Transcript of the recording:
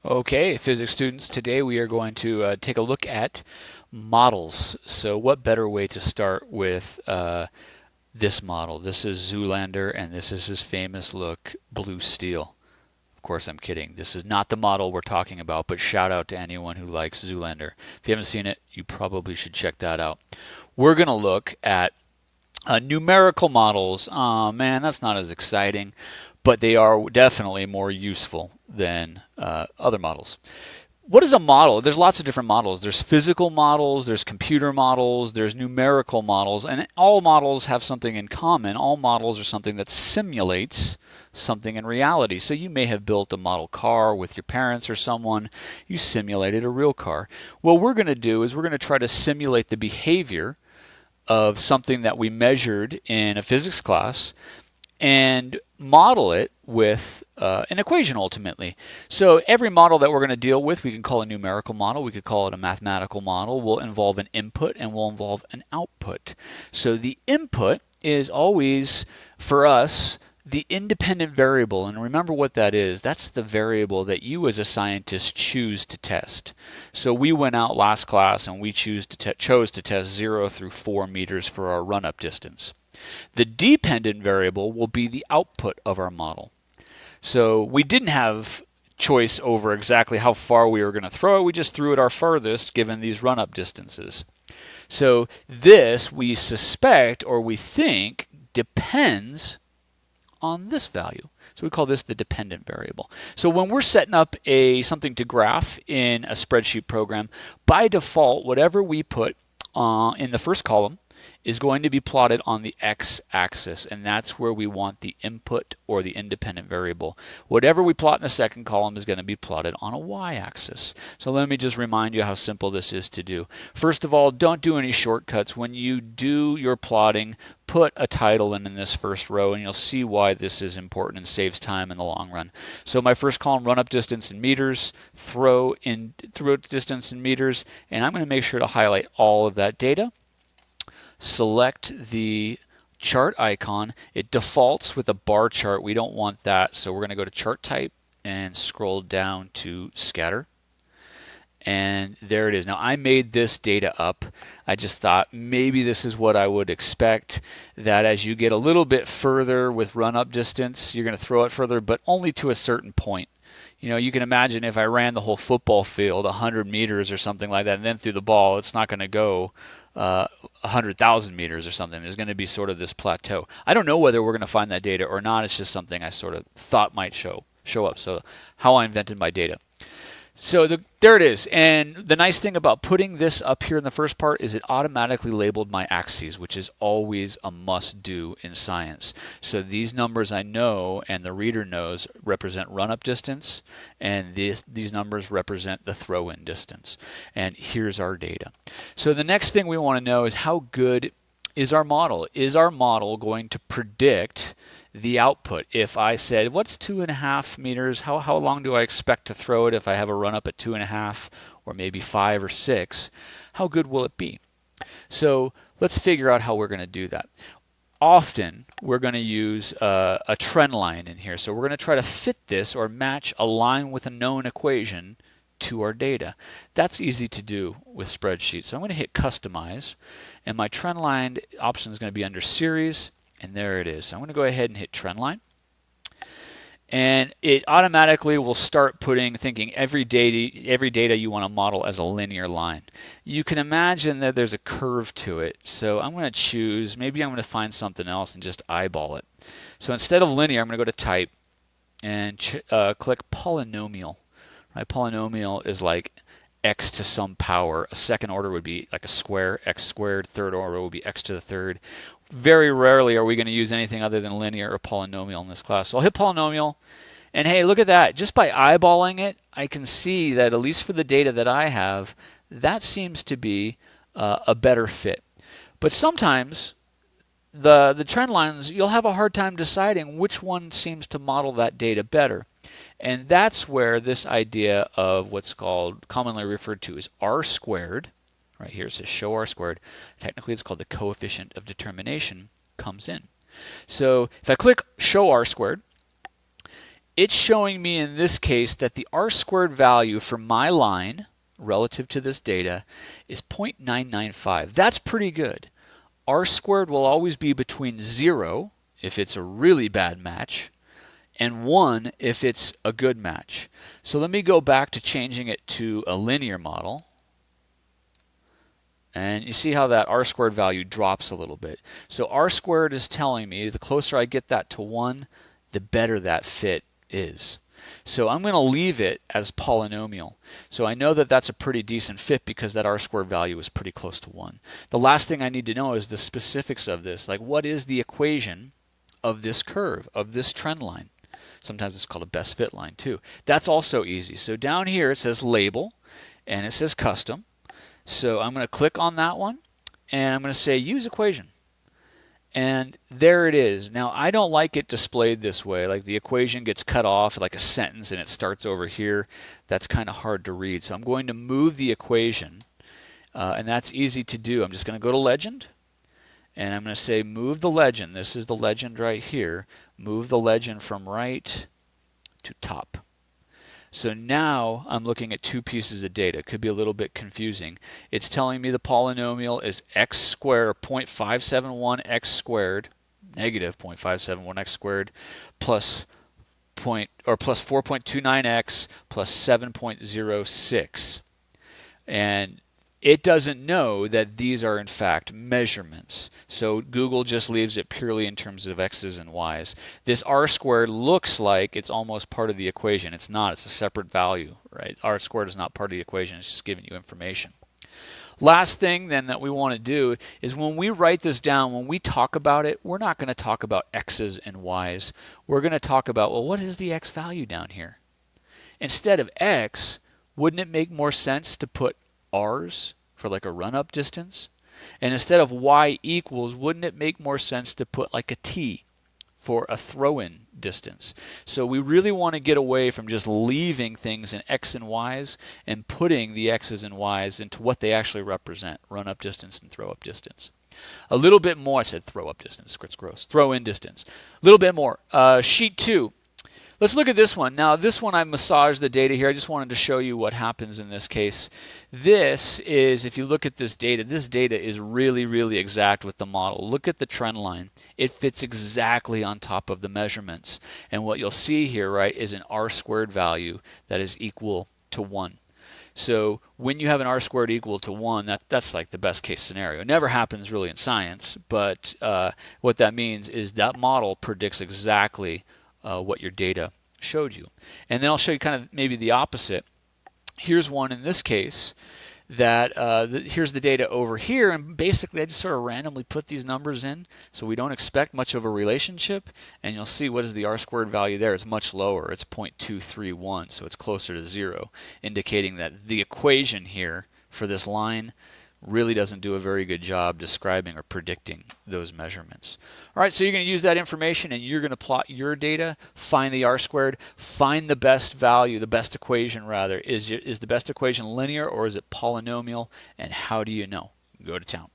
Okay, physics students, today we are going to take a look at models. So what better way to start with this model? This is Zoolander, and this is his famous look, blue steel. Of course, I'm kidding. This is not the model we're talking about, but shout out to anyone who likes Zoolander. If you haven't seen it, you probably should check that out. We're going to look at numerical models. Oh man, that's not as exciting, but they are definitely more useful than other models. What is a model? There's lots of different models. There's physical models, there's computer models, there's numerical models, and all models have something in common. All models are something that simulates something in reality. So you may have built a model car with your parents or someone, you simulated a real car. What we're going to do is we're going to try to simulate the behavior of something that we measured in a physics class and model it with an equation ultimately. So every model that we're going to deal with, we can call a numerical model, we could call it a mathematical model, will involve an input and will involve an output. So the input is always, for us, the independent variable, and remember what that is. That's the variable that you as a scientist choose to test. So we went out last class and we chose to test 0 through 4 meters for our run-up distance. The dependent variable will be the output of our model. So we didn't have choice over exactly how far we were going to throw it. We just threw it our farthest given these run-up distances. So this, we suspect or we think, depends on this value. So we call this the dependent variable. So when we're setting up something to graph in a spreadsheet program, by default, whatever we put in the first column is going to be plotted on the x-axis, and that's where we want the input or the independent variable. Whatever we plot in the second column is going to be plotted on a y-axis. So let me just remind you how simple this is to do. First of all, don't do any shortcuts. When you do your plotting, put a title in this first row, and you'll see why this is important and saves time in the long run. So my first column, run up distance in meters, throw distance in meters, and I'm going to make sure to highlight all of that data. Select the chart icon. It defaults with a bar chart. We don't want that, so we're going to go to chart type and scroll down to scatter. And there it is. Now I made this data up. I just thought maybe this is what I would expect, that as you get a little bit further with run-up distance, you're going to throw it further, but only to a certain point. You know, you can imagine if I ran the whole football field 100 meters or something like that and then threw the ball, it's not going to go 100,000 meters or something. There's going to be sort of this plateau. I don't know whether we're going to find that data or not. It's just something I sort of thought might show up. So how I invented my data. So there it is. And the nice thing about putting this up here in the first part is it automatically labeled my axes, which is always a must do in science. So these numbers I know and the reader knows represent run-up distance, and these numbers represent the throw-in distance. And here's our data. So the next thing we want to know is how good is our model? Is our model going to predict the output? If I said, what's 2.5 meters? How long do I expect to throw it if I have a run up at 2.5 or maybe 5 or 6? How good will it be? So let's figure out how we're going to do that. Often we're going to use a trend line in here. So we're going to try to fit this or match a line with a known equation to our data. That's easy to do with spreadsheets. So I'm going to hit customize, and my trend line option is going to be under series, and there it is. So I'm going to go ahead and hit trend line, and it automatically will start thinking every data you want to model as a linear line. You can imagine that there's a curve to it, so I'm going to choose, maybe I'm going to find something else and just eyeball it. So instead of linear, I'm going to go to type and click polynomial. Right? Polynomial is like x to some power. A second order would be like a square, x squared. Third order would be x to the third. Very rarely are we going to use anything other than linear or polynomial in this class. So I'll hit polynomial, and hey, look at that. Just by eyeballing it, I can see that at least for the data that I have, that seems to be a better fit. But sometimes the trend lines, you'll have a hard time deciding which one seems to model that data better. And that's where this idea of what's called, commonly referred to as R squared, right here it says show R squared, technically it's called the coefficient of determination, comes in. So if I click show R squared, it's showing me in this case that the R-squared value for my line relative to this data is 0.995. That's pretty good. R-squared will always be between 0 if it's a really bad match and 1 if it's a good match. So let me go back to changing it to a linear model. And you see how that R-squared value drops a little bit. So R-squared is telling me the closer I get that to 1, the better that fit is. So I'm going to leave it as polynomial. So I know that that's a pretty decent fit because that R-squared value is pretty close to 1. The last thing I need to know is the specifics of this. Like, what is the equation of this curve, of this trend line? Sometimes it's called a best fit line too. That's also easy. So down here it says label and it says custom. So I'm going to click on that one and I'm going to say use equation. And there it is. Now I don't like it displayed this way, like the equation gets cut off like a sentence and it starts over here. That's kind of hard to read. So I'm going to move the equation and that's easy to do. I'm just going to go to legend and I'm going to say move the legend. This is the legend right here. Move the legend from right to top. So now I'm looking at two pieces of data. It could be a little bit confusing. It's telling me the polynomial is x squared, 0.571x squared, negative 0.571x squared, plus 4.29x plus 7.06. And it doesn't know that these are in fact measurements. So Google just leaves it purely in terms of x's and y's. This r squared looks like it's almost part of the equation. It's not. It's a separate value, right? R squared is not part of the equation. It's just giving you information. Last thing then that we want to do is when we write this down, when we talk about it, we're not going to talk about x's and y's. We're going to talk about, well, what is the x value down here? Instead of x, wouldn't it make more sense to put r's for like a run-up distance? And instead of y equals, wouldn't it make more sense to put like a t for a throw-in distance? So we really want to get away from just leaving things in x and y's and putting the x's and y's into what they actually represent, run-up distance and throw-up distance. A little bit more, I said throw-up distance, it's gross, throw-in distance. A little bit more. Sheet 2. Let's look at this one. Now, this one I massaged the data here. I just wanted to show you what happens in this case. This is, if you look at this data is really, really exact with the model. Look at the trend line. It fits exactly on top of the measurements. And what you'll see here, right, is an R squared value that is equal to 1. So when you have an R squared equal to 1, that's like the best case scenario. It never happens really in science, but what that means is that model predicts exactly what your data showed you. And then I'll show you kind of maybe the opposite. Here's one in this case that here's the data over here, and basically I just sort of randomly put these numbers in, so we don't expect much of a relationship, and you'll see what is the R squared value there. It's much lower. It's 0.231, so it's closer to 0, indicating that the equation here for this line really doesn't do a very good job describing or predicting those measurements. All right, so you're going to use that information and you're going to plot your data, find the R squared, find the best value, the best equation rather. Is the best equation linear or is it polynomial, and how do you know? Go to town.